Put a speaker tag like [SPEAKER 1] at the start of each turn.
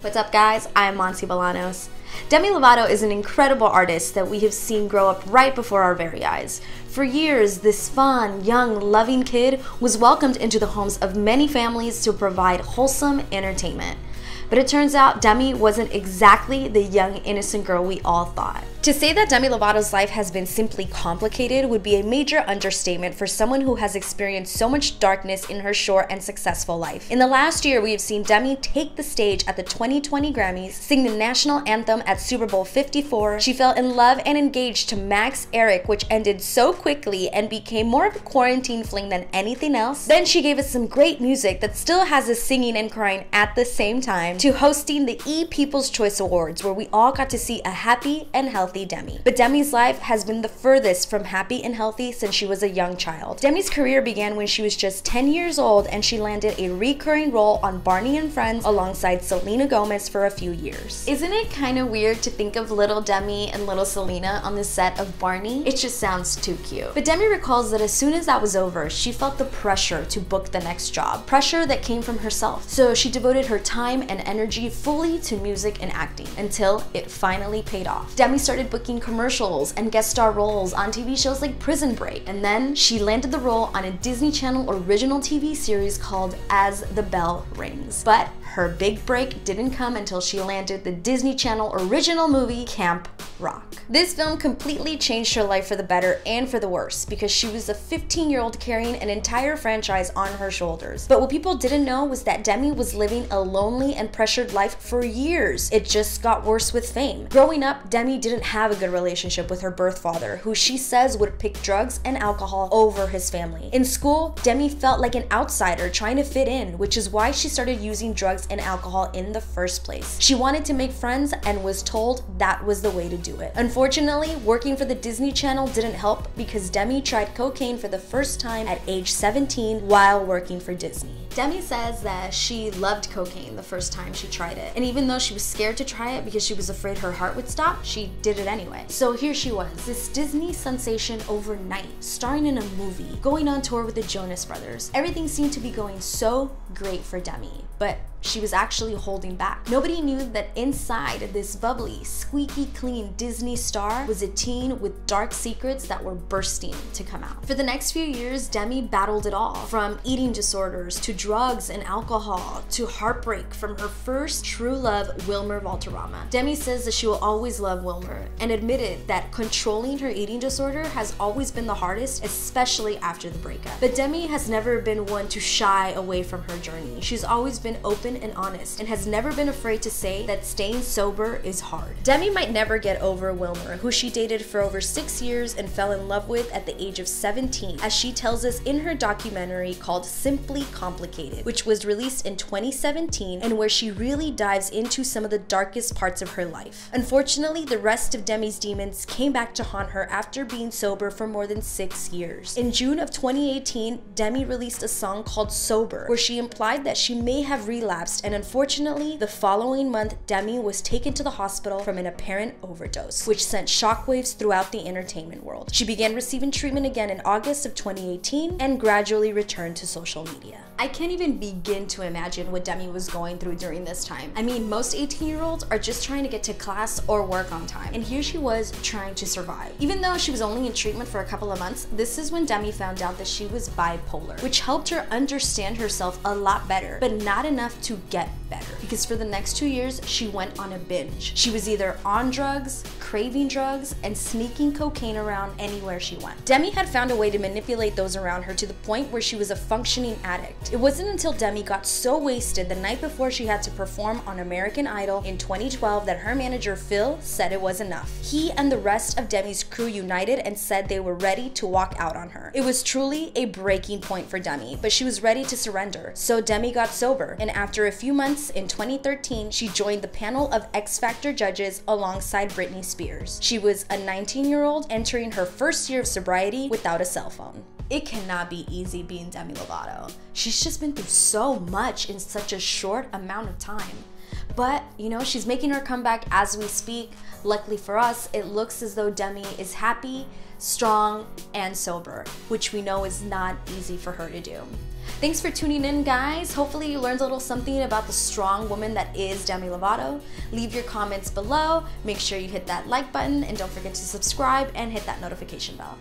[SPEAKER 1] What's up guys, I'm Monse Bolanos. Demi Lovato is an incredible artist that we have seen grow up right before our very eyes. For years, this fun, young, loving kid was welcomed into the homes of many families to provide wholesome entertainment. But it turns out Demi wasn't exactly the young, innocent girl we all thought. To say that Demi Lovato's life has been simply complicated would be a major understatement for someone who has experienced so much darkness in her short and successful life. In the last year, we have seen Demi take the stage at the 2020 Grammys, sing the national anthem at Super Bowl 54. She fell in love and engaged to Max Eric, which ended so quickly and became more of a quarantine fling than anything else. Then she gave us some great music that still has us singing and crying at the same time, to hosting the People's Choice Awards, where we all got to see a happy and healthy Demi. But Demi's life has been the furthest from happy and healthy since she was a young child. Demi's career began when she was just 10 years old and she landed a recurring role on Barney and Friends alongside Selena Gomez for a few years. Isn't it kind of weird to think of little Demi and little Selena on the set of Barney? It just sounds too cute. But Demi recalls that as soon as that was over, she felt the pressure to book the next job. Pressure that came from herself. So she devoted her time and energy fully to music and acting until it finally paid off. Demi started booking commercials and guest star roles on TV shows like Prison Break, and then she landed the role on a Disney Channel original TV series called As the Bell Rings. But her big break didn't come until she landed the Disney Channel original movie Camp Rock. This film completely changed her life for the better and for the worse, because she was a 15-year-old carrying an entire franchise on her shoulders. But what people didn't know was that Demi was living a lonely and pressured life for years. It just got worse with fame. Growing up, Demi didn't have a good relationship with her birth father, who she says would pick drugs and alcohol over his family. In school, Demi felt like an outsider trying to fit in, which is why she started using drugs and alcohol in the first place. She wanted to make friends and was told that was the way to do it. Unfortunately, working for the Disney Channel didn't help, because Demi tried cocaine for the first time at age 17 while working for Disney. Demi says that she loved cocaine the first time she tried it, and even though she was scared to try it because she was afraid her heart would stop, she did it anyway. So here she was, this Disney sensation overnight, starring in a movie, going on tour with the Jonas Brothers. Everything seemed to be going so great for Demi, but she was actually holding back. Nobody knew that inside this bubbly, squeaky clean Disney star was a teen with dark secrets that were bursting to come out. For the next few years, Demi battled it all, from eating disorders to drugs and alcohol to heartbreak from her first true love, Wilmer Valderrama. Demi says that she will always love Wilmer, and admitted that controlling her eating disorder has always been the hardest, especially after the breakup. But Demi has never been one to shy away from her journey. She's always been open and honest, and has never been afraid to say that staying sober is hard. Demi might never get over Wilmer, who she dated for over 6 years and fell in love with at the age of 17, as she tells us in her documentary called Simply Complicated, which was released in 2017, and where she really dives into some of the darkest parts of her life. Unfortunately, the rest of Demi's demons came back to haunt her after being sober for more than 6 years. In June of 2018, Demi released a song called Sober, where she implied that she may have relapsed, and unfortunately, the following month, Demi was taken to the hospital from an apparent overdose, which sent shockwaves throughout the entertainment world. She began receiving treatment again in August of 2018 and gradually returned to social media. I can't even begin to imagine what Demi was going through during this time. I mean, most 18-year-olds are just trying to get to class or work on time, and here she was trying to survive. Even though she was only in treatment for a couple of months, this is when Demi found out that she was bipolar, which helped her understand herself a lot better, but not enough to get better, because for the next 2 years, she went on a binge. She was either on drugs, craving drugs, and sneaking cocaine around anywhere she went. Demi had found a way to manipulate those around her to the point where she was a functioning addict. It wasn't until Demi got so wasted the night before she had to perform on American Idol in 2012 that her manager Phil said it was enough. He and the rest of Demi's crew united and said they were ready to walk out on her. It was truly a breaking point for Demi, but she was ready to surrender. So Demi got sober, and after a few months in 2013, she joined the panel of X Factor judges alongside Britney Spears. She was a 19-year-old entering her first year of sobriety without a cell phone. It cannot be easy being Demi Lovato. She's just been through so much in such a short amount of time. But, you know, she's making her comeback as we speak. Luckily for us, it looks as though Demi is happy, strong, and sober, which we know is not easy for her to do. Thanks for tuning in, guys. Hopefully you learned a little something about the strong woman that is Demi Lovato. Leave your comments below. Make sure you hit that like button and don't forget to subscribe and hit that notification bell.